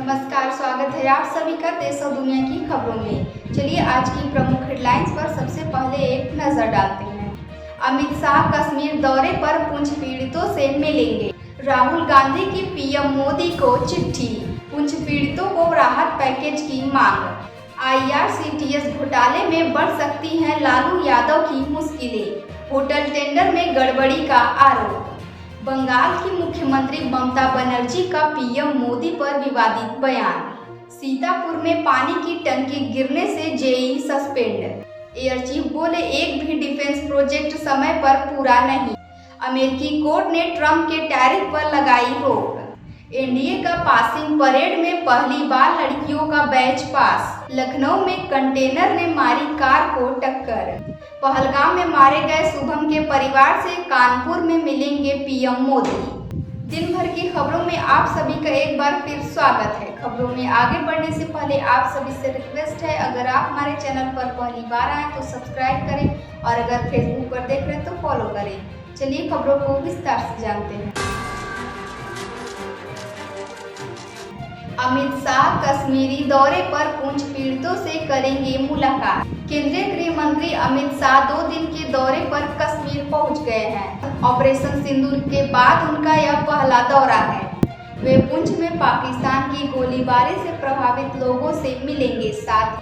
नमस्कार, स्वागत है आप सभी का देश और दुनिया की खबरों में। चलिए आज की प्रमुख हेडलाइंस पर सबसे पहले एक नजर डालते हैं। अमित शाह कश्मीर दौरे पर पुंछ पीड़ितों से मिलेंगे। राहुल गांधी की पीएम मोदी को चिट्ठी, पुंछ पीड़ितों को राहत पैकेज की मांग। IRCTS घोटाले में बढ़ सकती हैं लालू यादव की मुश्किलें। होटल टेंडर में गड़बड़ी का आरोप। बंगाल की मुख्यमंत्री ममता बनर्जी का पीएम मोदी पर विवादित बयान। सीतापुर में पानी की टंकी गिरने से JEE सस्पेंड। एयर चीफ बोले एक भी डिफेंस प्रोजेक्ट समय पर पूरा नहीं। अमेरिकी कोर्ट ने ट्रंप के टैरिफ पर लगाई रोक। NDA का पासिंग परेड में पहली बार लड़कियों का बैच पास। लखनऊ में कंटेनर ने मारी कार को टक्कर। पहलगाम में मारे गए शुभम के परिवार से कानपुर में मिलेंगे पीएम मोदी। दिन भर की खबरों में आप सभी का एक बार फिर स्वागत है। खबरों में आगे बढ़ने से पहले आप सभी से रिक्वेस्ट है, अगर आप हमारे चैनल पर पहली बार आए तो सब्सक्राइब करें और अगर फेसबुक पर देख रहे हैं तो फॉलो करें। चलिए खबरों को विस्तार से जानते हैं। अमित शाह कश्मीरी दौरे पर पुंछ पीड़ितों से करेंगे मुलाकात। केंद्रीय गृह मंत्री अमित शाह 2 दिन के दौरे पर कश्मीर पहुंच गए हैं। ऑपरेशन सिंदूर के बाद उनका यह पहला दौरा है। वे पुंछ में पाकिस्तान की गोलीबारी से प्रभावित लोगों से मिलेंगे, साथ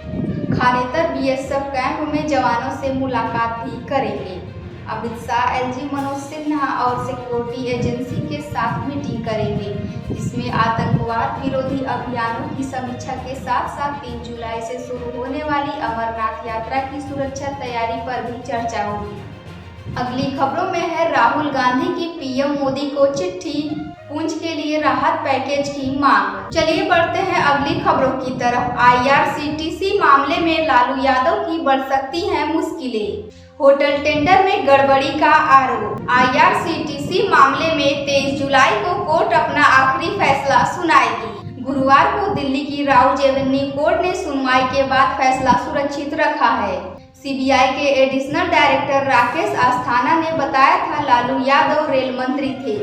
खानेतर BSF कैंप में जवानों से मुलाकात भी करेंगे। अमित शाह LG मनोज सिन्हा और सिक्योरिटी एजेंसी के साथ मीटिंग करेंगे, जिसमें आतंकवाद विरोधी अभियानों की समीक्षा के साथ साथ 3 जुलाई से शुरू होने वाली अमरनाथ यात्रा की सुरक्षा तैयारी पर भी चर्चा होगी। अगली खबरों में है राहुल गांधी की पीएम मोदी को चिट्ठी, पुंछ के लिए राहत पैकेज की मांग। चलिए बढ़ते हैं अगली खबरों की तरफ। IRCTC मामले में लालू यादव की बढ़ सकती हैं मुश्किलें। होटल टेंडर में गड़बड़ी का आरोप। IRCTC मामले में 23 जुलाई को कोर्ट अपना आखिरी फैसला सुनाएगी। गुरुवार को दिल्ली की राउज एवेन्यू कोर्ट ने सुनवाई के बाद फैसला सुरक्षित रखा है। CBI के एडिशनल डायरेक्टर राकेश अस्थाना ने बताया था, लालू यादव रेल मंत्री थे,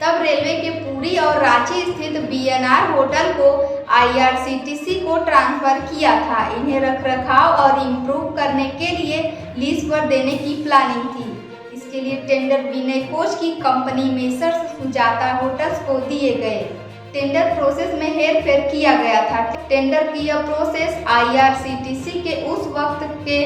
तब रेलवे के पुरी और रांची स्थित BNR होटल को IRCTC को ट्रांसफर किया था। इन्हें रखरखाव और इम्प्रूव करने के लिए लीज पर देने की प्लानिंग थी। इसके लिए टेंडर विनय कोच की कंपनी मेसर्स सुजाता होटल्स को दिए गए। टेंडर प्रोसेस में हेरफेर किया गया था। टेंडर की यह प्रोसेस IRCTC के उस वक्त के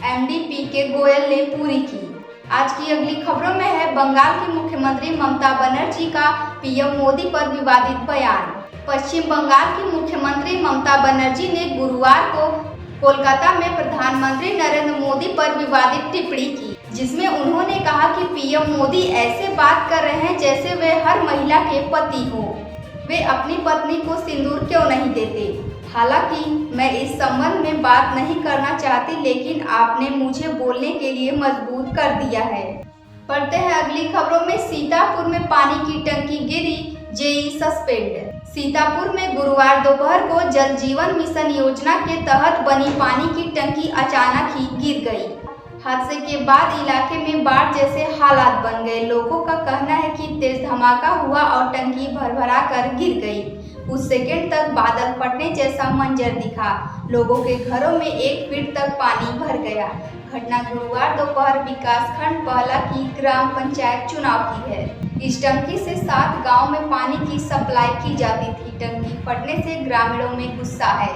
MD PK गोयल ने पूरी की। आज की अगली खबरों में है बंगाल की मुख्यमंत्री ममता बनर्जी का पीएम मोदी पर विवादित बयान। पश्चिम बंगाल की मुख्यमंत्री ममता बनर्जी ने गुरुवार को कोलकाता में प्रधानमंत्री नरेंद्र मोदी पर विवादित टिप्पणी की, जिसमें उन्होंने कहा कि पीएम मोदी ऐसे बात कर रहे हैं जैसे वे हर महिला के पति हों। वे अपनी पत्नी को सिंदूर क्यों नहीं देते? हालांकि मैं इस संबंध में बात नहीं करना चाहती, लेकिन आपने मुझे बोलने के लिए मजबूर कर दिया है। पढ़ते हैं अगली खबरों में। सीतापुर में पानी की टंकी गिरी, JEE सस्पेंड। सीतापुर में गुरुवार दोपहर को जल जीवन मिशन योजना के तहत बनी पानी की टंकी अचानक ही गिर गई। हादसे के बाद इलाके में बाढ़ जैसे हालात बन गए। लोगों का कहना है कि तेज धमाका हुआ और टंकी भरभरा कर गिर गई। कुछ सेकंड तक बादल फटने जैसा मंजर दिखा। लोगों के घरों में 1 फीट तक पानी भर गया। घटना गुरुवार दोपहर विकासखंड पहला की ग्राम पंचायत चुनाव की है। इस टंकी से 7 गांव में पानी की सप्लाई की जाती थी। टंकी फटने से ग्रामीणों में गुस्सा है।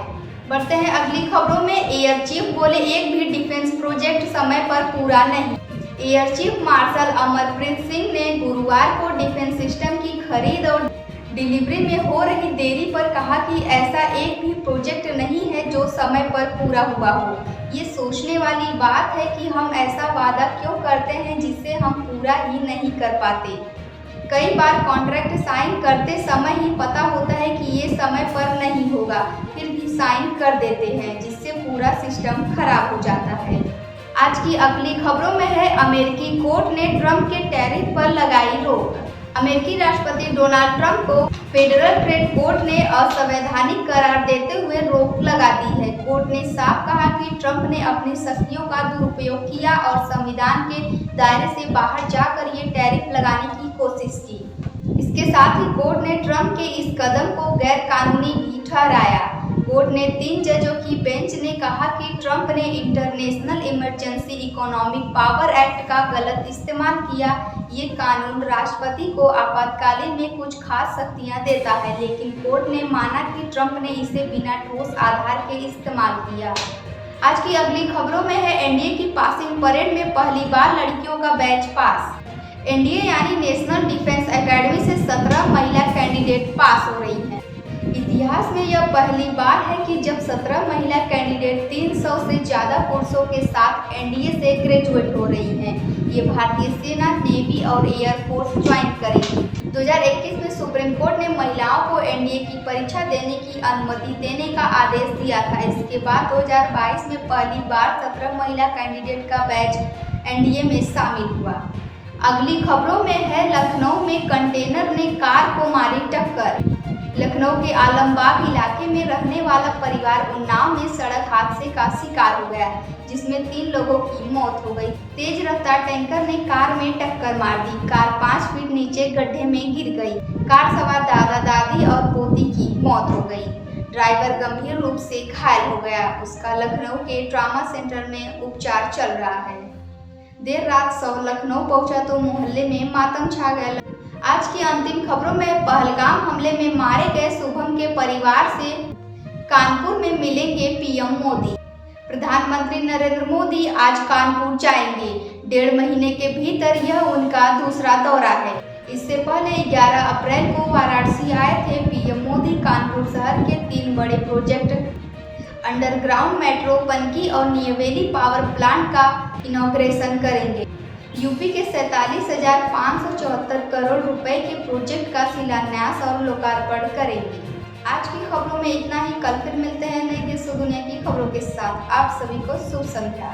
बढ़ते हैं अगली खबरों में। एयर चीफ बोले एक भी डिफेंस प्रोजेक्ट समय पर पूरा नहीं। Air chief marshal Amarpreet Singh ने गुरुवार को डिफेंस सिस्टम की खरीद और डिलीवरी में हो रही देरी पर कहा कि ऐसा एक भी प्रोजेक्ट नहीं है जो समय पर पूरा हुआ हो। ये सोचने वाली बात है कि हम ऐसा वादा क्यों करते हैं जिसे हम पूरा ही नहीं कर पाते। कई बार कॉन्ट्रैक्ट साइन करते समय ही पता होता है कि ये समय पर नहीं होगा, फिर भी साइन कर देते हैं, जिससे पूरा सिस्टम खराब हो जाता है। आज की अगली खबरों में है अमेरिकी कोर्ट ने ट्रंप के टैरिफ पर लगाई रोक। अमेरिकी राष्ट्रपति डोनाल्ड ट्रंप को फेडरल ट्रेड कोर्ट ने असंवैधानिक करार देते हुए रोक लगा दी है। कोर्ट ने साफ कहा कि ट्रंप ने अपनी शक्तियों का दुरुपयोग किया और संविधान के दायरे से बाहर जाकर ये टैरिफ लगाने की कोशिश की। इसके साथ ही कोर्ट ने ट्रंप के इस कदम को गैर कानूनी भी ठहराया। कोर्ट ने 3 जजों की बेंच ने कहा कि ट्रंप ने international emergency economic power act का गलत इस्तेमाल किया। ये कानून राष्ट्रपति को आपातकालीन में कुछ खास शक्तियां देता है, लेकिन कोर्ट ने माना कि ट्रंप ने इसे बिना ठोस आधार के इस्तेमाल किया। आज की अगली खबरों में है एनडीए की पासिंग परेड में पहली बार लड़कियों का बैच पास। एनडीए यानी नेशनल डिफेंस एकेडमी से 17 महिला कैंडिडेट पास हो रही हैं। इतिहास में यह पहली बार है कि जब 17 महिला कैंडिडेट 300 से ज़्यादा कोर्सों के साथ एनडीए से ग्रेजुएट हो रही हैं। ये भारतीय सेना, नेवी और एयरफोर्स ज्वाइन करेगी। 2021 में सुप्रीम कोर्ट ने महिलाओं को एनडीए की परीक्षा देने की अनुमति देने का आदेश दिया था। इसके बाद 2022 में पहली बार 17 महिला कैंडिडेट का बैच एनडीए में शामिल हुआ। अगली खबरों में है लखनऊ में कंटेनर ने कार को मारी टक्कर। लखनऊ के आलमबाग इलाके में रहने वाला परिवार उन्नाव में सड़क हादसे का शिकार हो गया, जिसमें 3 लोगों की मौत हो गई। तेज रफ्तार टैंकर ने कार में टक्कर मार दी। कार 5 फीट नीचे गड्ढे में गिर गई। कार सवार दादा दादी और पोती की मौत हो गई। ड्राइवर गंभीर रूप से घायल हो गया। उसका लखनऊ के ट्रॉमा सेंटर में उपचार चल रहा है। देर रात शव लखनऊ पहुंचा तो मोहल्ले में मातम छा गया। आज की अंतिम खबरों में पहलगाम हमले में मारे गए शुभम के परिवार से कानपुर में मिलेंगे पीएम मोदी। प्रधानमंत्री नरेंद्र मोदी आज कानपुर जाएंगे। 1.5 महीने के भीतर यह उनका दूसरा दौरा है। इससे पहले 11 अप्रैल को वाराणसी आए थे पीएम मोदी। कानपुर शहर के 3 बड़े प्रोजेक्ट अंडरग्राउंड मेट्रो, पनकी और नियवेली पावर प्लांट का इनॉग्रेशन करेंगे। यूपी के 47,574 करोड़ रुपए के प्रोजेक्ट का शिलान्यास और लोकार्पण करेंगे। आज की खबरों में इतना ही। कल फिर मिलते हैं नई देश और दुनिया की खबरों के साथ। आप सभी को शुभ संध्या।